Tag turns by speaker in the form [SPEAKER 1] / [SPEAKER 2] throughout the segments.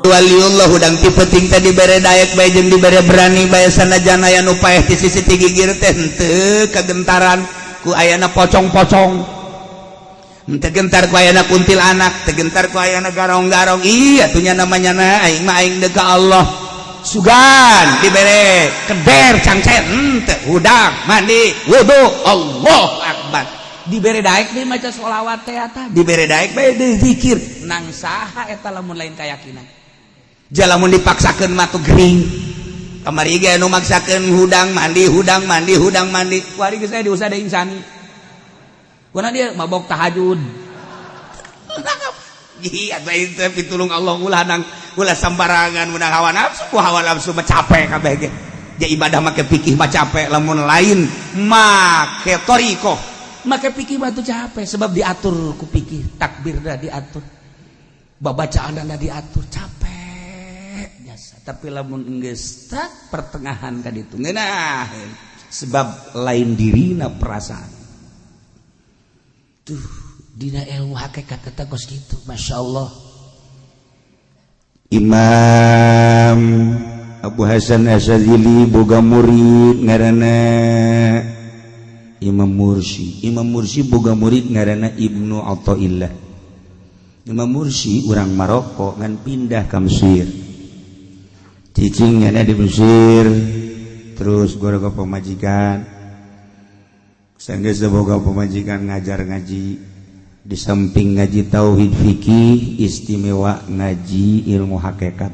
[SPEAKER 1] waliullah udang tipe ting tadi dibere dayak bae jeung dibere berani bae sanajan aya nu paeh ti sisi ti gigir teh henteu kagentaran ku ayana pocong-pocong, teu gentar ku ayana kuntilanak, teu gentar ku ayana garong-garong. Iya atunya namanya na aing mah aing deuk ka Allah sugan dibere keder cangcen henteu udang mandi wudu Allahu akbar dibere daek deui maca sholawat teh eta dibere daek bae deui zikir nang saha eta lamun lain kayakinan jalamun dipaksakeun mah tuh gering kamari ge anu maksakeun hudang mandi kuari geus aya diusah deui insani kuna dia mabok tahajud iya itu pitulung Allah ulah sambarangan menang hawa nafsu mah capek kabeh ge ja ibadah make fikih mah capek lamun lain make thariqah make fikih mah tuh capek sebab diatur ku fikih takbir dah diatur babacaan dah diatur capek biasa tapi lamun geus tak pertengahan ka ditu ngeunaheun sebab lain dirina perasaan tuh dina ilmu hakikat eta kos kitu masyaallah. Imam Abu Hasan Asyadzili boga murid ngaranna Imam Mursi boga murid ngaranna Ibnu Athaillah. Imam Mursi urang Maroko ngan pindah ka Mesir cicing nyana di Mesir terus goroga pemajikan sanggeus boga pemajikan ngajar ngaji di samping ngaji tauhid fikih istimewa ngaji ilmu hakikat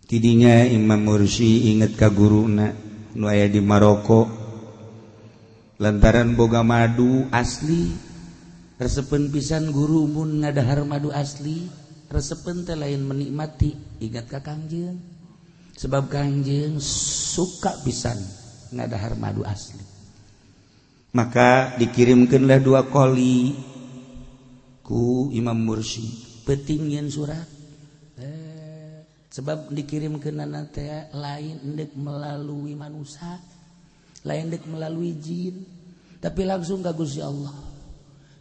[SPEAKER 1] tidinya Imam Mursi inget ka guruna nu aya di Maroko lantaran boga madu asli resepen pisan guru mun ngadahar madu asli resepen teh lain menikmati ingat ka Kangjeng sebab Kangjeng suka pisan ngadahar madu asli maka dikirimkanlah 2 koli ku Imam Mursi penting nyeun surat sebab dikirimkeunana teh lain endek melalui manusia lain endek melalui jin tapi langsung ka Gusti Allah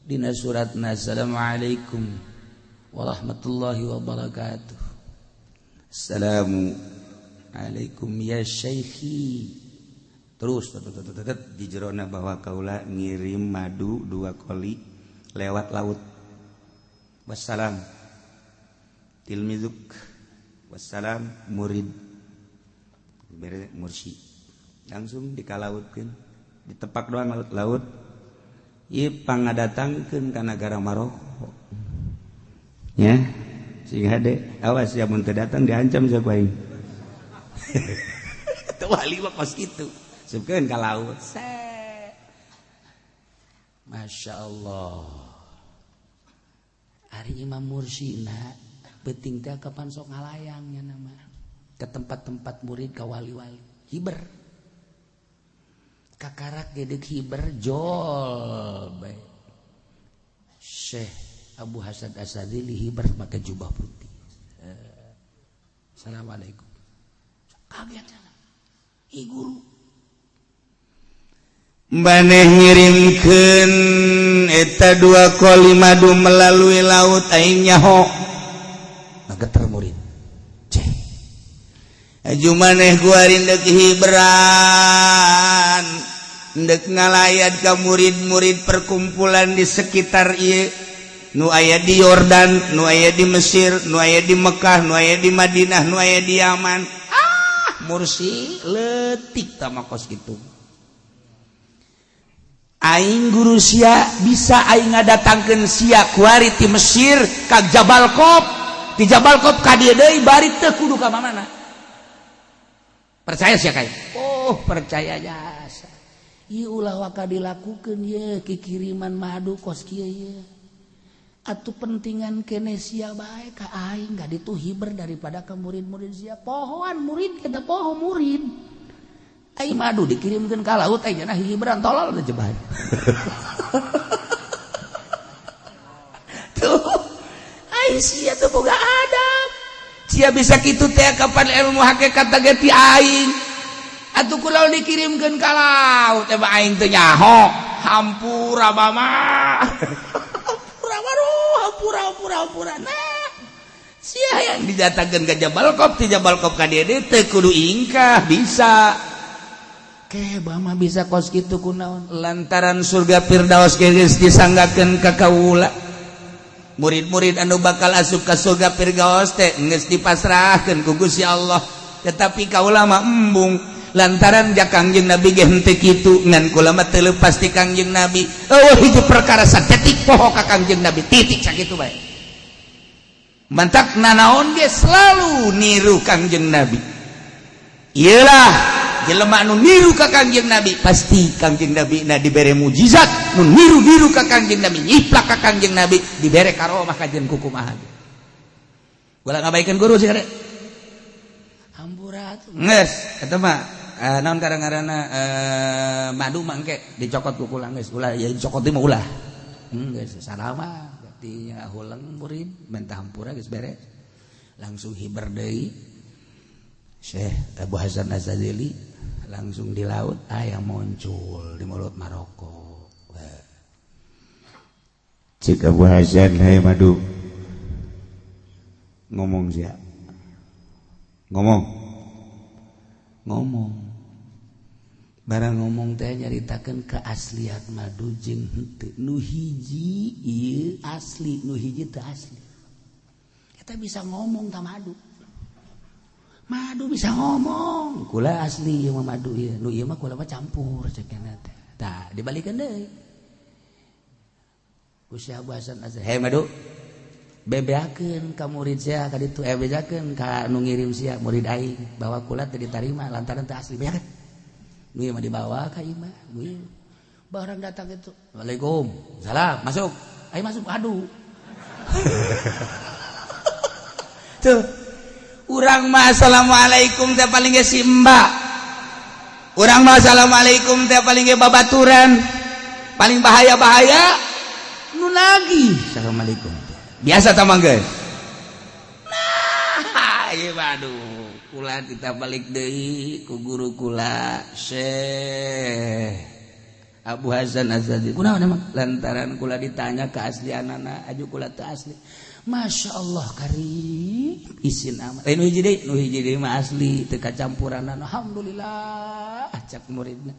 [SPEAKER 1] dina suratna assalamualaikum warahmatullahi wabarakatuh assalamu alaikum ya syaikhi terus di jerona bahwa kaula ngirim madu 2 koli lewat laut wassalam tilmizuk wassalam murid bere Mursi langsung dikalautkeun ditepak doang laut ieu pangadatangkeun ka nagara Maroko ya sing hade awas ya mun teu datang diancam sa ku aing teu wali mah kos kitu subkeun ka laut Masya Allah ari Imam Mursi na penting teh kapan sok ngalayangnya nama ke tempat-tempat murid ka wali-wali hiber kakarak gedeg hiber jol bae Syekh Abu Hasan Asyadzili hiber make jubah putih assalamualaikum kaget i guru maneh ngirimkeun eta 2 koli madu melalui laut aing nyaho ngageter murid ceh aju maneh guarin deuk hibran deuk ngalayat ka murid-murid perkumpulan di sekitar ieu nu aya di Yordan nu aya di Mesir nu aya di Mekah nu aya di Madinah nu aya di Yaman Mursi leutik tama kos kitu aing guru sia bisa aing ngadatangkeun sia kuari ti Mesir ka Jabal Qop di Jabal Qop ka dieu deui bari teu kudu ka mana percaya sia kae oh percaya jasa ieu ulah waka dilakukeun ye kikiriman madu kos kieu ye atuh pentingan kene sia bae ka aing ka ditu hiber daripada ka murid-murid sia pohoan murid kita poho murid aing madu dikirimkeun ka laut aing cenah hibran tolol teh jebahan tuh aing sia teu boga adab sia bisa kitu teh kapan ilmu hakikat teh ti aing atuh kunaon dikirimkeun ka laut teh aing teu nyaho hampura mama hampura nah sia yang dijatakeun ka Jabal Qop ti Jabal Qop ka dieu teu kudu ingkah bisa kebah mah bisa kos kitu kunaon lantaran surga Firdaus geus disanggakeun ka kaula murid-murid anu bakal asup ka surga Firdaus teh geus dipasrahkeun ku Gusti Allah tetapi kaula mah embung lantaran ja Kangjeng Nabi ge henteu kitu ngan kula mah teu leupas ti Kangjeng Nabi eueuh hiji perkara sadetik poho ka Kangjeng Nabi titik sakitu bae mantak nanaon ge selalu niru Kangjeng Nabi iyalah jelema anu niru ka Kangjeng Nabi pasti Kangjeng Nabi na dibere mujizat nu niru-niru ka Kangjeng Nabi nyiplak ka Kangjeng Nabi dibere karomah kajen kukumaha ulah ngabaikan guru sih kade hampura atuh geus eta mah naon ngaranna madu mangke dicokot ku kula geus ulah ya dicokot mah ulah geus salama berarti heuleung murid mentah hampura geus beres langsung hiber deui Syekh Abu Hasan Az-Zazili langsung di laut yang muncul di mulut Maroko cik Abu Hasan hai madu ngomong siap ngomong barang ngomong teh nyaritakeun keaslian madu jeung henteu nu hiji ieu asli nu hiji teu asli kita bisa ngomong ta madu bisa ngomong kula asli ieu mah madu ieu nu ieu mah kula mah campur cekenna teh tah dibalikeun deui ku Syekh Abu Hasan Azhar he madu bebeakeun ka murid sia ka ditu bejakeun ka nu ngirim sia murid aing bahwa kula teu ditarima lantaran teu asli bejakeun nu ieu mah dibawa ka imah nu ieu barang datang itu Waalaikum salam masuk ayo masuk aduh tuh urang mah assalamualaikum teh paling ge simba urang mah assalamualaikum teh paling ge babaturan paling bahaya-bahaya nu lagi assalamualaikum biasa tah manggeus nah ieu aduh kula kita balik deui ku guru kula Syekh Abu Hasan Az-Zazili kunaon emang lantaran kula ditanya keaslianana aju kula teu asli Masya Allah karim isin amat nu hiji deui mah asli teu kacampuran alhamdulillah cak muridna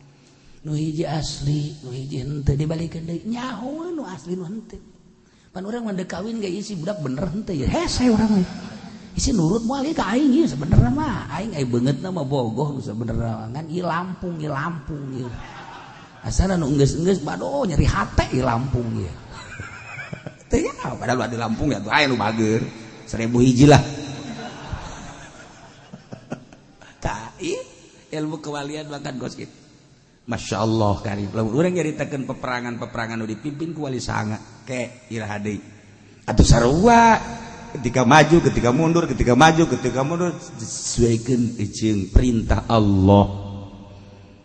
[SPEAKER 1] nu hiji asli nu hiji henteu dibalikeun deui nyaho nu asli nu henteu pan urang mah kawin ge isi budak bener henteu ya hese urang we isi nurut moal ka aing ieu sabenerna mah aing ai beungeutna mah bogoh sabenerna ngan ieu Lampung ieu asana nu enggeus bado nyeri hate ieu Lampung ieu ya padahal di Lampung ya tuh aya nu bager 1000 hiji lah tah ilmu kewalian makan gos kitu Masya Allah karim urang nyaritakeun peperangan nu dipimpin ku wali sanga ke iraha deui atuh sarua ketika maju ketika mundur sesuaikeun jeung perintah Allah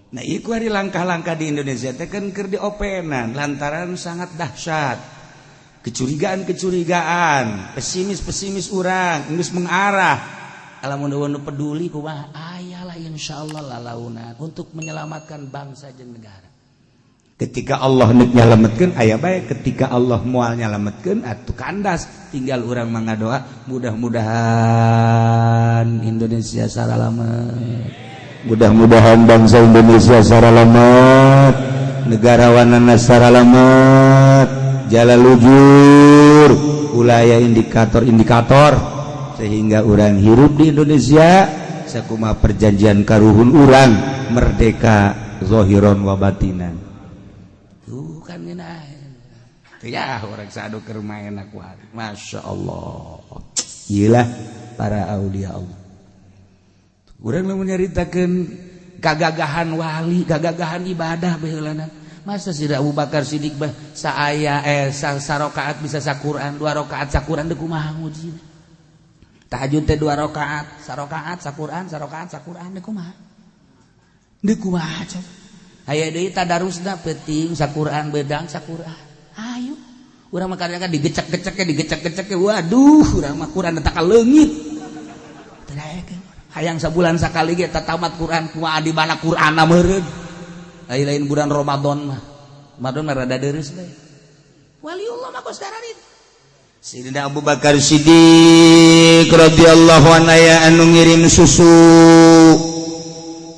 [SPEAKER 1] nah ieu ari langkah-langkah di Indonesia teh kan keur diopenan lantaran sangat dahsyat kecurigaan pesimis urang geus mengarah alamun nu peduli kumaha ayalah insyaallah lalaunan untuk menyelamatkan bangsa jeung negara ketika Allah neuk nyalametkeun aya bae ketika Allah moal nyalametkeun atuh kandas tinggal urang mangadoa mudah-mudahan Indonesia saralamet mudah-mudahan bangsa Indonesia saralamet negarawanana saralamet jalan lujur ulaya indikator sehingga orang hirup di Indonesia sakumaha perjanjian karuhun urang merdeka zahiron wa batinan tuh kan geuna teh ya urang sadu keur maena ku hari Masya Allah iyalah para aulia Allah urang lamun nyaritakeun kagagahan wali kagagahan ibadah baheulana masa si Abu Bakar Siddiq bah saaya sarakaat bisa saquran 2 rakaat saquran deuk kumaha ngujina tahajud teh 2 rakaat sarakaat saquran deuk kumaha coba aya deui tadarusna penting saquran bedang saquran ayo urang mah kadang-kadang digecek-gecek waduh urang mah Quran eta ka leungit teu daekeun hayang sabulan sakali ge tamat Quran kumaha di mana Qur'anna meureun lain bulan Ramadan mah rada deres bae waliullah mah kos dararit Sayyidina Abu Bakar Siddiq radhiyallahu anhu anu ngirim susu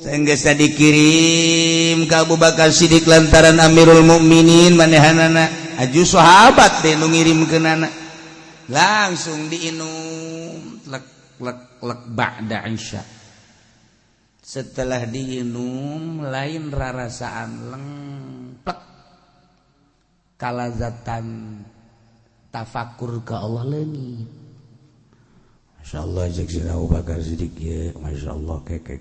[SPEAKER 1] sanggeus dikirim ka Abu Bakar Siddiq lantaran Amirul Mukminin manehanana aju sahabat teh nu ngirimkeunana langsung diinum lek ba'da isya. Setelah diinum lain rarasaan lengplek kalazatan tafakur ke Allah leungit. Masyaallah jeung Sayyidina Abu Bakar Siddiq ya, masyaallah ke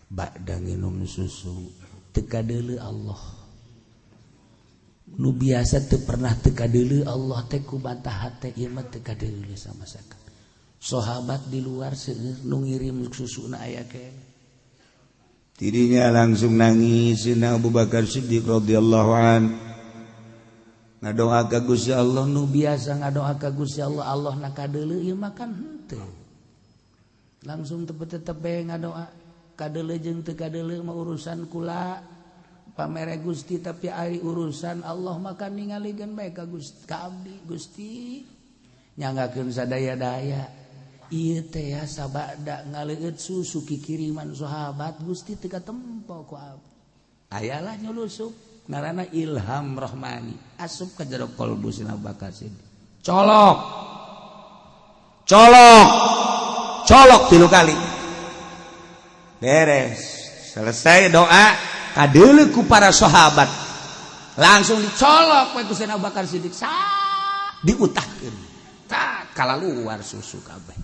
[SPEAKER 1] ba'da nginum susu teu kadeuleu Allah. Nu biasa teu pernah teu kadeuleu Allah teh ku bantah teh ieu mah teu kadeuleu sama sekali. Sahabat di luar seueur nu ngirim susuna aya ke. Dirinya langsung nangis Sayyidina Abu Bakar Siddiq radhiyallahu anhu. Ngadoa ka Gusti Allah nu biasa ngadoa ka Gusti Allah Allah na kadeuleu ieu mah kan henteu. Langsung tepet-tepet ngadoa kadeuleu jeung teu kadeuleu mah urusan kula pamere Gusti tapi ari urusan Allah mah kan ningalikeun bae ka Gusti ka abdi Gusti nyanggakeun sadaya-daya ieu teh ya sabada ngaleueut susu kikiriman sahabat Gusti teu katempo ku abdi ayalah nyulusup ngaranna ilham rahmani asup ka jero qalbu Sayyidina Abu Bakar Siddiq colok 3 kali beres selesai doa kadeuleu ku para sahabat langsung dicolok we ku Sayyidina Abu Bakar Siddiq diutahkeun tak kalaluar susu kabeh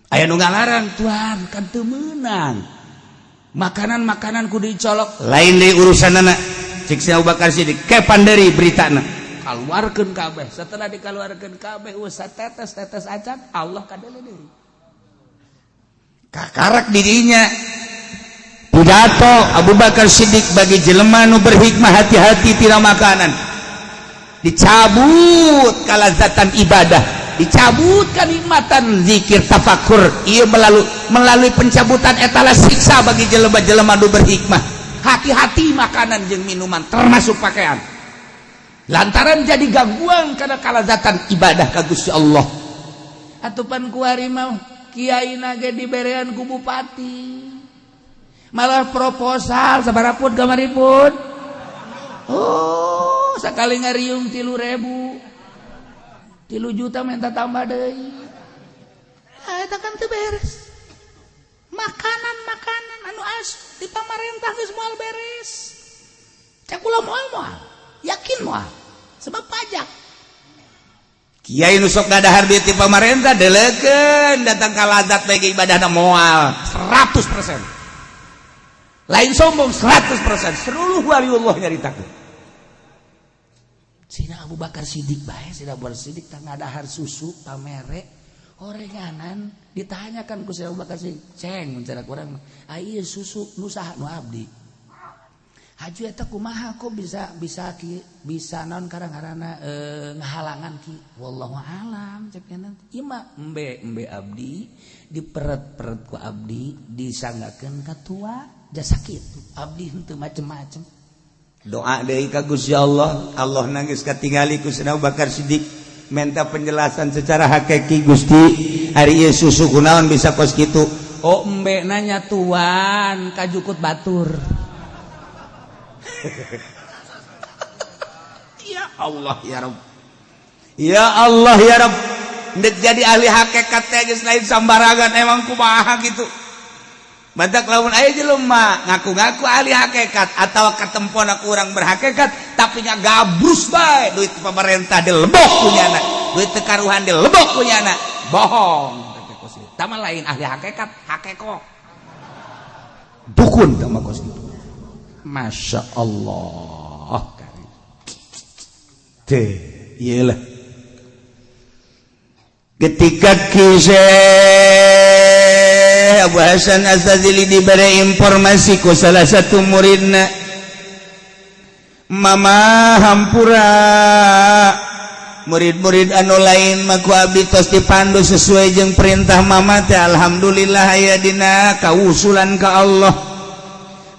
[SPEAKER 1] aya nu ngalarang tuan kan teu meunang makanan kudu dicolok lain deui urusanana cik Abu Bakar Siddiq kepan deui beritana kaluarkeun kabeh setelah dikaluarkeun kabeh satetes acan Allah kadeuleu deui kakarak dirinya pidato Abu Bakar Siddiq bagi jelema nu berhikmah hati-hati tina makanan dicabut kalazatan ibadah dicabut kenikmatan zikir tafakur ieu melalui pencabutan etala siksa bagi jelema-jelema nu berhikmah hati-hati makanan jeung minuman termasuk pakaian lantaran jadi gangguan kana kalazatan ibadah ka Gusti Allah atupan ku ari mah kiaina ge diberean ku bupati malah proposal sabarapun kamaripun oh sakali ngariung 3 juta minta tambah deui eta kan teu beres makanan anu asup di pamarentah geus moal beres cak kula moal yakin moal sebab pajak kiai nu sok ngadahar duit di pamarentah deleukeun datang ka lazat bagi ibadahna moal 100%. Lain sombong 100%. Seluruh waliullah nyaritakeun. Sayyidina Abu Bakar Siddiq bae, Sayyidina Abu Bakar Siddiq tang ngadahar susu pamere orenganan ditanyakan ku Sayyidina Abu Bakar Siddiq, "Ceng, mun cara urang mah, ieu susu nu saha nu abdi?" Haju eta kumaha kok bisa naon karang-karana ngahalangan ki wallahu alam cek kana ieu mah embe abdi diperet-peret ku abdi disanggakeun ka tua jasa kitu abdi henteu macem-macem doa deui ka Gusti Allah nangis katingali ku Sayyidina Abu Bakar Siddiq minta penjelasan secara hakiki Gusti ari ieu susu kunaon bisa kos kitu oh embe nanya tuan kajukut batur. Ya Allah ya Rabb, ya Allah ya Rabb, ndek jadi ahli hakikat teh geus lain sambarangan emang kumaha gitu. Badak lamun aya jelema ngaku-ngaku ahli hakikat atawa katempona ku urang berhakikat tapi ngagabrus bae duit pemerintah dilebok kunyana, duit teu karuhan dilebok kunyana, bohong. Tama lain ahli hakikat, hakeko. Dukun tama kos gitu. Masya Allah iyalah ketika kisah Abu Hasan As-Sadzili diberi informasi ku salah satu muridna mama hampura murid-murid anu lain maku abdi tos dipandu sesuai jeung perintah mama teh alhamdulillah aya dina kausulan ka Allah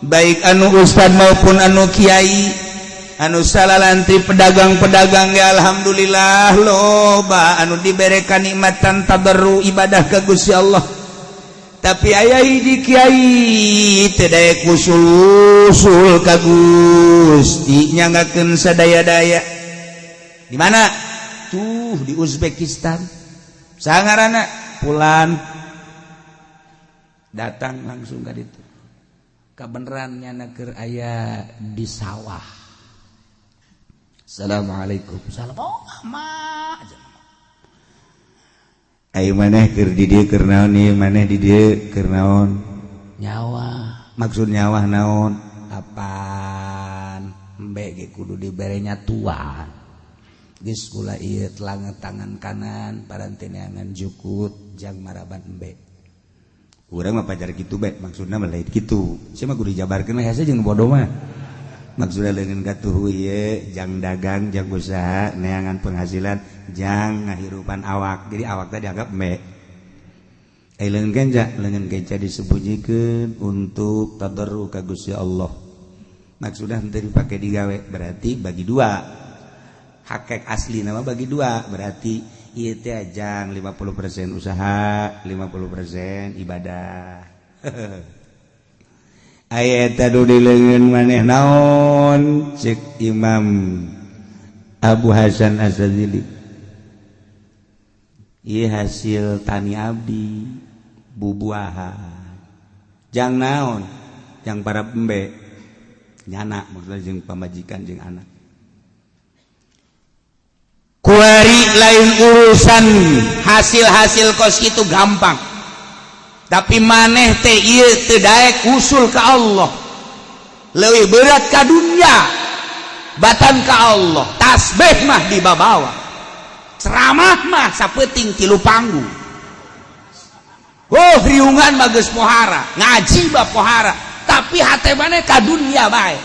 [SPEAKER 1] baik anu ustad maupun anu kiai anu salah lantri pedagang-pedagang ya alhamdulillah loba anu diberikan nikmatan tadarru ibadah ka Gusti Allah tapi aya hiji kiai teu daek usul-usul ka Gusti nyangakeun sadaya-daya di mana tuh di Uzbekistan sangarana Pulan datang langsung ka ditu kabeneran nyana keur aya di sawah. Assalamualaikum. Salam. Oh, mah aja. Ayo maneh keur di dieu keur naon ieu maneh di dieu keur naon? Nyawa. Maksud nyawa naon? Apaan? Embe ge kudu dibere nyatuan. Geus kula ieu telanget tangan kanan paranteneangan jukut jang maraban embe. Urang mah pajar kitu bae maksudna mah lain kitu. Sia mah kudu dijabarkeun mah hese jeung bodoh mah. Maksudnya dengan katuh ieu jang dagang jang usaha neangan penghasilan jang ngahirupan awak jadi awak teh dianggap embe leungeun kenca leungeun kenca disebujikeun untuk tadarruk ka Gusti Allah maksudna henteu dipake digawe berarti bagi dua hakek asli nama bagi dua berarti ieu teh jang 50% usaha 50% ibadah ayat tadu di leungeun maneh naon cek Imam Abu Hasan Asyadzili ieu hasil tani abdi bubuahan jang naon jang para pembe nyana maksudna jeung pamajikan jeung anak kuari lain urusan hasil-hasil kos itu gampang tapi maneh teh ieu teu daek usul ka Allah leuwih berat ka dunya batan ka Allah tasbih mah dibabawa ceramah mah sapeuting 3 panggung oh riungan mah geus pohara ngaji mah pohara tapi hate maneh ka dunya bae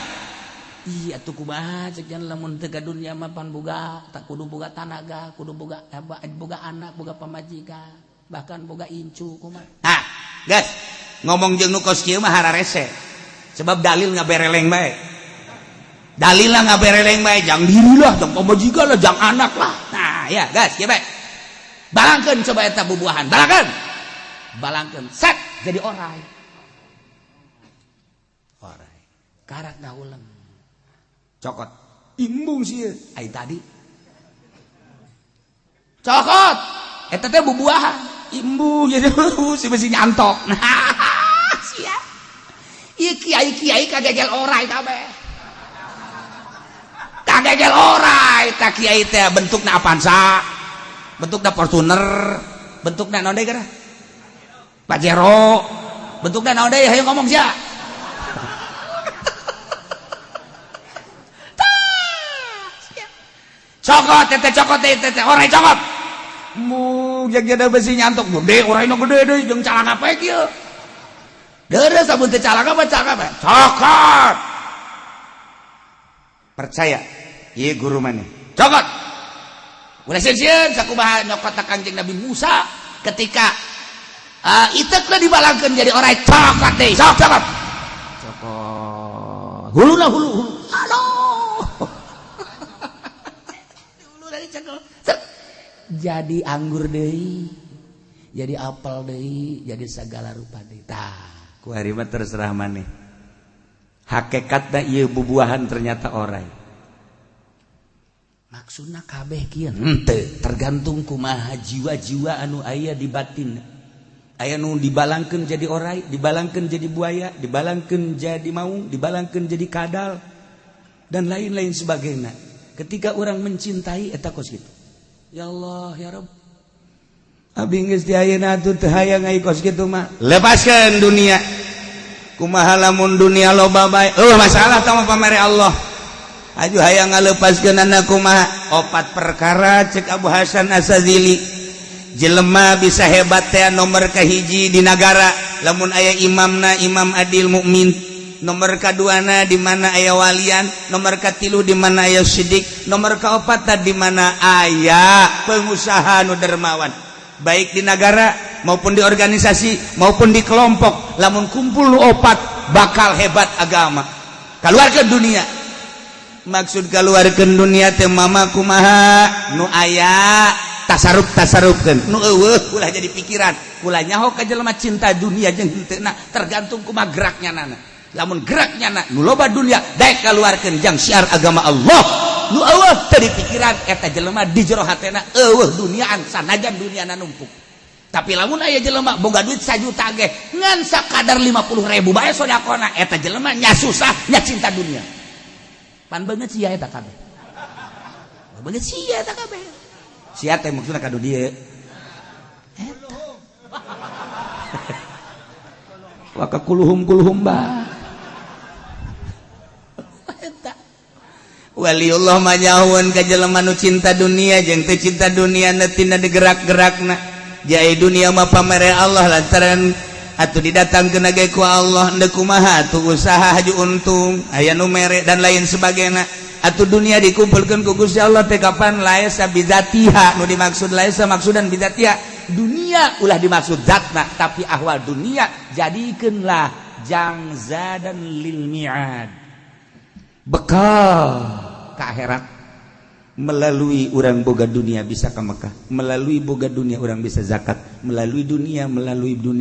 [SPEAKER 1] iya atuh kumaha cek jan lamun teu ka dunya mah pan boga tak kudu boga tanaga kudu boga anak boga pamajikan bahkan boga incu kumaha gas ngomong jeung nu kos kieu mah hararese sebab dalil ngabereleng bae dalil lah ngabereleng bae jang diri lah jang pamajikan lah jang anak lah nah ya gas kieu bae balangkeun coba eta bubuahan balangkeun set jadi orai karak dauleng cokot imbung sieun ai tadi cokot eta teh bubuahan imbu jadi si besi nyantok nah sia ieu kiai-kiai kagegel orai kabeh kagegel orai ta kiai teh bentukna Avanza bentukna Fortuner bentukna naon deui gara Pajero bentukna naon deui hayu ngomong sia cokot teh orai cokot mu jaga besi nyantok gede orang itu gede deh jeung calaka apa kieu deure sabun teh calaka apa cokot percaya ieu guru maneh cokot ulah sieun sakumaha nyokot Kanjeng Nabi Musa ketika iteukna dibalangkeun jadi orang cokot deui cokot huluna hulu aduh hulu dari cokot jadi anggur deui jadi apel deui jadi segala rupa deui tah ku ari mah terserah maneh hakikatna ieu bubuahan ternyata orai maksudna kabeh kieu henteu tergantung kumaha jiwa-jiwa anu aya di batin aya nu dibalangkeun jadi orai dibalangkeun jadi buaya dibalangkeun jadi maung dibalangkeun jadi kadal dan lain-lain sebagainya ketika orang mencintai eta kos kitu ya Allah ya Rabb abdi geus di ayeuna atuh teu hayang ngai kos kitu mah lepaskeun dunia kumaha lamun dunia loba bae masalah tah pamere Allah aju hayang ngalepaskeun anak kumaha 4 perkara cek Abu Hasan Asyadzili jelema bisa hebat teh nomor kahiji di negara lamun aya imamna imam adil mukmin nomor kaduana di mana aya walian nomor katilu di mana aya sidik nomor kaopat di mana aya pengusaha nu dermawan baik di negara maupun di organisasi maupun di kelompok lamun kumpul nu 4 bakal hebat agama keluar ke dunia maksud keluarkan dunia teh mama kumaha nu aya tasarruf-tasarrufkeun nu eueuh ulah jadi pikiran ulah nyaho ka jelema cinta dunia jeung henteu na tergantung kumaha geraknya nana lamun geraknya na nu loba dunia daek kaluarkeun jang syiar agama Allah nu eueuh teu dipikiran eta jelema di jero hatena eueuh duniaan sanajan duniana numpuk. Tapi lamun aya jelema boga duit 1 juta ge ngan sakadar 50.000 bae sodakona eta jelema nya susah nya cinta dunia. Pan beungeut sia eta kabeh. Beungeut sia eta kabeh. Sia teh maksudna kadu dieu. Eta. Wa kuluhum ba. Eta. Waliullah manyahuan ka jelema nu cinta dunia jeung teu cinta dunia tina digerak-gerakna. Jai dunia mah pamere Allah lantaran atuh didatangkeun ge ku Allah henteu kumaha atuh usaha haju untung aya nu mere dan lain sebagainya atuh dunia dikumpulkeun ku Gusti Allah teh kapan laisa bidzatiha nu dimaksud laisa maksudan bidzatiha dunia ulah dimaksud zatna tapi ahwal dunia jadikeunlah jangzadan lil mi'ad bekal ka akhirat. Melalui orang boga dunia bisa ke Mekah, melalui boga dunia orang bisa zakat, melalui dunia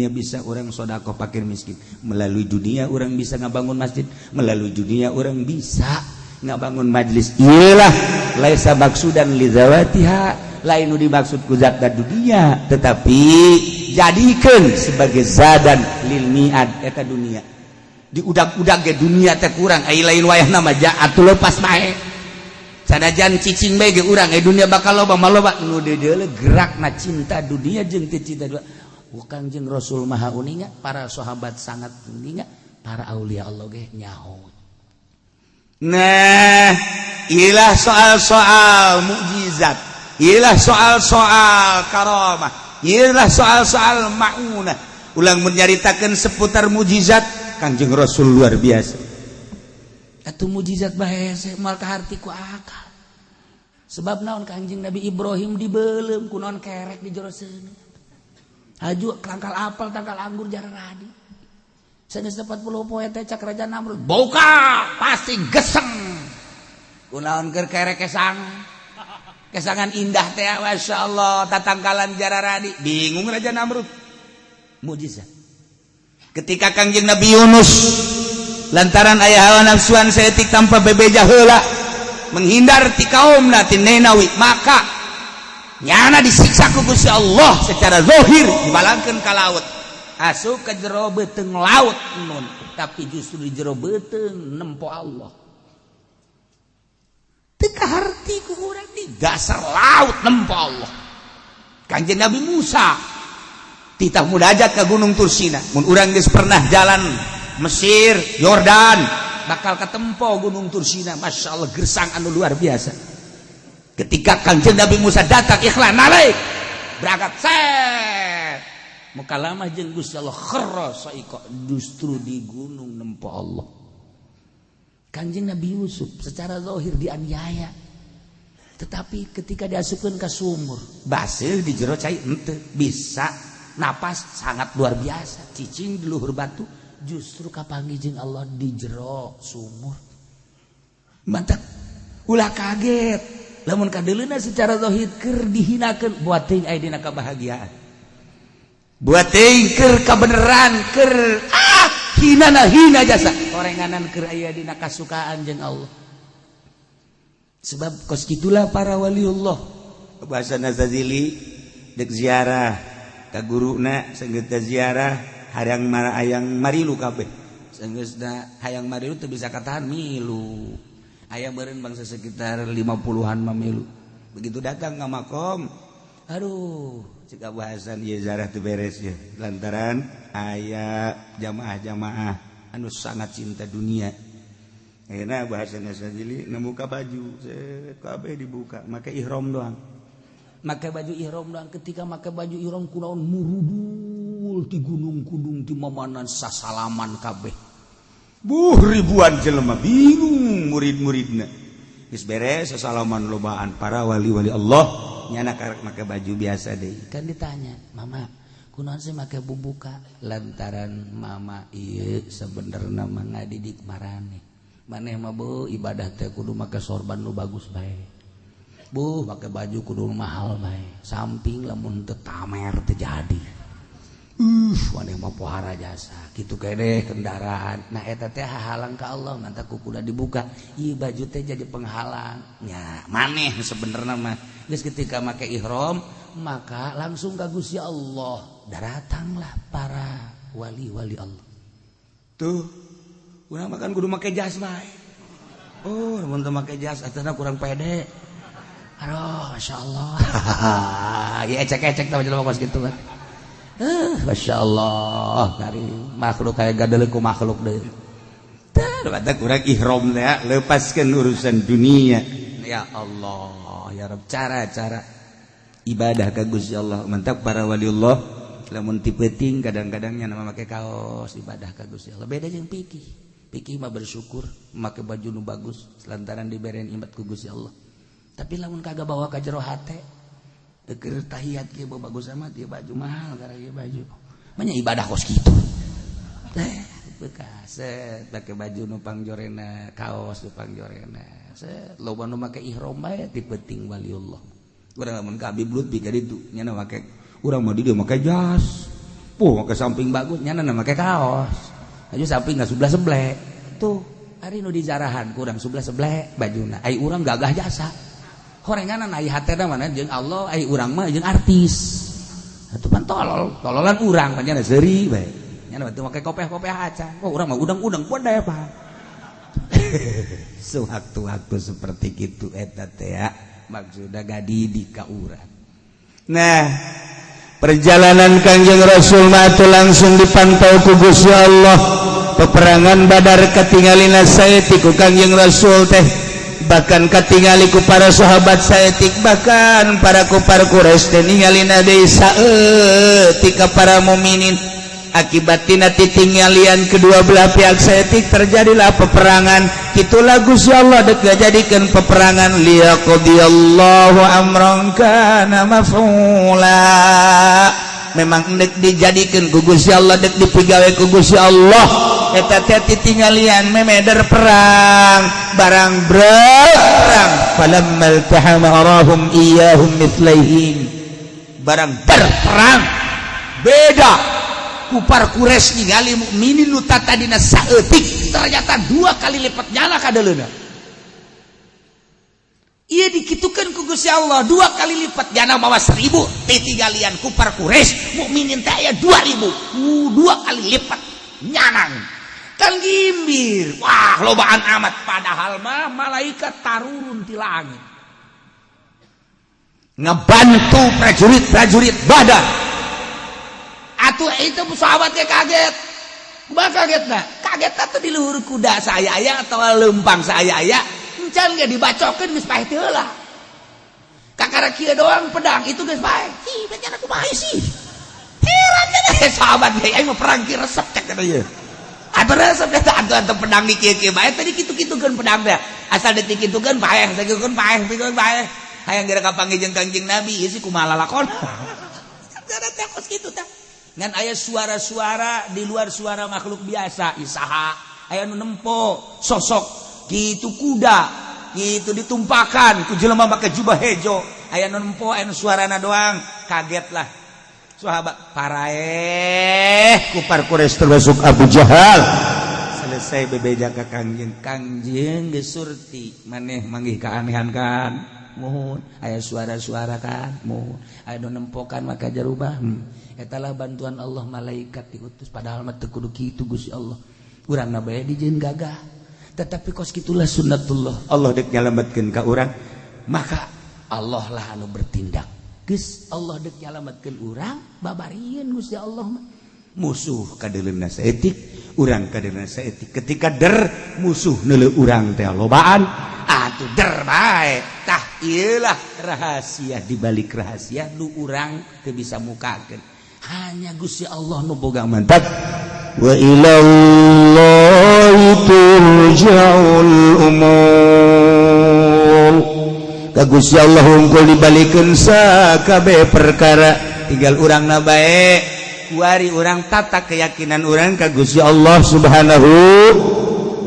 [SPEAKER 1] bisa orang sodako fakir miskin, melalui dunia orang bisa ngabangun masjid, melalui dunia orang bisa ngabangun majlis. Iyalah laisa maksudan li zawatiha, lain dimaksud ku zat dunia, tetapi jadikan sebagai zadan lil mi'ad eta dunia. Di udag-udag ge dunia teh kurang, ai lain wayah nama ja'atul lepas bae. Sanajan cicing bae ge urang dunia bakal loba maloba nu dedeule gerakna cinta dunia jeung teu cinta dunia. Bukan jeung Rasul maha uninga, para sahabat sangat uninga, para aulia Allah ge nyaho. Nah, ilah soal-soal mukjizat, ilah soal-soal karamah, ilah soal-soal maunah. Ulang menyaritakeun seputar mukjizat Kangjeng Rasul luar biasa. Atuh mujizat bahasa mal kaharti ku akal. Sebab naon Kangjeng Nabi Ibrahim dibeulem ku naon kerek di jero seuneu. Haju kelangkal apel tangkal anggur jararadi. Sanes 40 poe teh cak Raja Namrud. Buka pasti geseng. Ku naon keur kerek kesang. Kesangan indah teh masyaallah tatangkalan jararadi. Bingung Raja Namrud. Mujizat. Ketika Kangjeng Nabi Yunus lantaran ayah hawa nafsuan seetik tanpa bebeja heula menghindar ti kaumna ti Ninawi maka nyana disiksa ku Gusti Allah secara zahir dibalangkeun ka laut asup ka jero beuteung laut nun tapi justru di jero beuteung nempo Allah teu kaharti ku urang di dasar laut nempo Allah. Kanjeng Nabi Musa titah mudajat ka Gunung Tursina mun urang geus pernah jalan Mesir, Yordan bakal ketempo Gunung Tursina. Masya Allah gersang anu luar biasa. Ketika Kanjeng Nabi Musa datang ikhlas nalik berangkat set mukalamah jeung Gusti Allah kharra sa'iqa justru di gunung nempo Allah. Kanjeng Nabi Yusuf secara zahir dianiaya tetapi ketika diasupkeun ka sumur baseuh di jero cai henteu bisa napas sangat luar biasa cicing di luhur batu justru kapanggih jeung Allah di jero sumur. Mantap ulah kaget lamun kadeleuna secara zahir keur dihinakeun buat teuing aya dina kabahagiaan. Buat teuing keur kabeneran keur hina jasa orenganan keur aya dina kasukaan jeung Allah. Sebab kos kitulah para waliullah bahasa Nazazili dek ziarah ka guruna senggeut ziarah hayang marilu kabeh seunggeusna hayang marilu teu bisa katahan milu aya meureun bangsa sekitar 50-an mamilu begitu datang ka makom aduh cek bahasan ieu zarah teu beres ya lantaran aya jamaah-jamaah anu sangat cinta dunia ayeuna bahasana sajili nemu ka baju kabeh dibuka make ihram doang make baju ihram doang ketika make baju ihram kunaon murudul di gunung kudung di mamanan sasalaman kabeh ribuan jelema bingung murid-muridna geus beres sasalaman lobaan para wali-wali Allah nyana karek make baju biasa deui kan ditanya mama kunaon sih make bubuka lantaran mama ieu sebenarnya mah ngadidik marane maneh mah bu ibadah teh kudu make sorban nu bagus bae bu make baju kudu mahal bae samping lamun teu tamer teu jadi maneh mah pohara jasa kitu kene kendaraan nah eta teh hahalang ka Allah mantap kukuda dibuka ieu baju teh jadi penghalang nya maneh sebenarnya mah geus ketika make ihram maka langsung ka Gusti Allah datanglah para wali-wali Allah tuh urang makan kudu make jas bae oh mun teu make jas atuhna kurang pede aduh masyaallah ya ecek-ecek tah jelema kos kitu kan masyaallah dari makhluk kayak gadeuleun ku makhluk deui tah bata kurang ihram teh lepaskeun urusan dunia ya Allah ya Rabb cara-cara ibadah ka Gusti Allah mantap para waliullah lamun ti peuting kadang-kadangnya nama make kaos ibadah ka Gusti Allah beda jeung pikih mah bersyukur make baju nu bagus lantaran diberen imat ku Gusti Allah tapi lamun kagak bawa ka jero hate keur tahiyat kieu bagus amat ieu baju mahal gara ieu baju manya ibadah kos kitu teh bekas make baju nu pangjorena kaos nu pangjorena loba nu make ihram bae ti peuting waliullah urang lamun ka Habib Lutfi ka ditu nya make urang mah di dieu make jas make samping bagus nya make kaos aju samping sebelah seblek tuh hari nu dijarahan kurang sebelah seblek bajuna ai urang gagah jasa horenganan ai hatena mana jeung Allah ai urang mah jeung artis atuh pan tololan urang panjana seuri bae nya teu make kopeh-kopeh acan oh urang mah udang-udang podeh pa sewaktu-waktu seperti kitu eta teh ya maksudna gadidi ka urang nah perjalanan Kangjeng Rasul mah langsung dipantau ku Gusti Allah peperangan Badar katingalina saeutik ku Kangjeng Rasul teh bahkan katingali ku para sahabat saeutik bahkan para kufar Quraisy teh ningalina deui saeutik ka para mukminin akibatina titinggalian kedua belah pihak saeutik terjadilah peperangan kitulah Gusti Allah deuk ngajadikeun peperangan liyaqdiyallahu amran kana maf'ula memang deuk dijadikeun ku Gusti Allah deuk dipigawe ku Gusti Allah eta teh titinggalian memeder perang barang perang falammal tahama arahum iyyahum mithlaihim barang berperang beda kufar Quraisy ningali mukminin nu tatadina saeutik ternyata 2 kali lipat nyana kadaleuna ieu dikitukeun ku Gusti Allah 2 kali lipat nyana mawa 1000 titinggalian kufar Quraisy mukminin teh aya 2000 2 kali lipat nyanang kan gimbir wah lobaan amat padahal mah malaikat tarurun ti langit ngebantu prajurit-prajurit Badar atuh itu sahabat ge kaget kumaha kagetna kagetna teh di luhur kuda saya aya atau lempang saya aya encan ge dibacokeun geus paeh teu heula kakara kieu doang pedang itu geus paeh hi bencana kumaha sih heran teh sahabat ge aing mah perang ki resep cek kana ieu atuh resep teh atuh pedang di kieu-kieu bae tadi kitu-kitukeun pedang teh asal ditikitukeun paeh sageukeun paeh hayang geura kapanggih jeung Kangjeng Nabi ieu sih kumaha lalakon ada teh kos kitu teh ngan aya suara-suara di luar suara makhluk biasa isaha aya nu nempo sosok kitu kuda kitu ditumpakan ku jelema make jubah hejo aya nu nempo anu suarana doang kagetlah sahabat paraeh kufar Quraisy termasuk Abu Jahal selesai bebeja ka Kangjeng geus surti maneh manggih kaanehan kan mohon aya suara-suara kan mohon aya nu nempokan maka jarubah etalah bantuan Allah malaikat diutus padahal mah teu kudu kitu Gusti Allah urangna bae dijieun gagah tetapi kos kitulah sunnatullah Allah deuk nyalametkeun ka urang maka Allah lah anu bertindak geus Allah deuk nyalametkeun urang babarieun Gusti Allah mah musuh kadeuleuna saeutik urang kadeuleuna saeutik ketika der musuh neuleuh urang teh lobaan atuh der bae tah ieulah rahasia di balik rahasia nu urang teu bisa mukakeun hanya Gusti Allah nu boga mantap wa ilallahi turja'ul umur ka Gusti Allah hungkul dibalikeun sakabeh perkara tinggal urangna bae kuari urang tata keyakinan urang ka Gusti Allah Subhanahu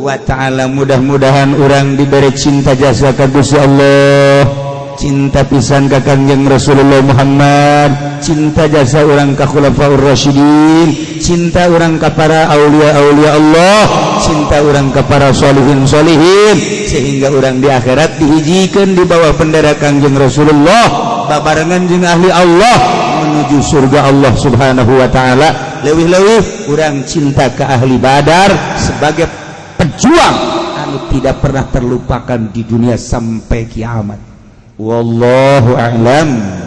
[SPEAKER 1] wa ta'ala. Mudah-mudahan orang diberi cinta jasa ka Gusti Allah, cinta pisan ka Kangjeng Rasulullah Muhammad, cinta jasa orang ka khulafaur rasyidin, cinta orang ka para aulia-aulia Allah, cinta orang ka para sholihin-sholihin, sehingga orang di akhirat dihijikeun di bawah bendera Kangjeng Rasulullah babarengan jeung ahli Allah menuju surga Allah Subhanahu wa taala. Leuwih-leuwih urang cinta ke ahli Badar sebagai pejuang anu tidak pernah terlupakan di dunia sampai kiamat. Wallahu a'lam.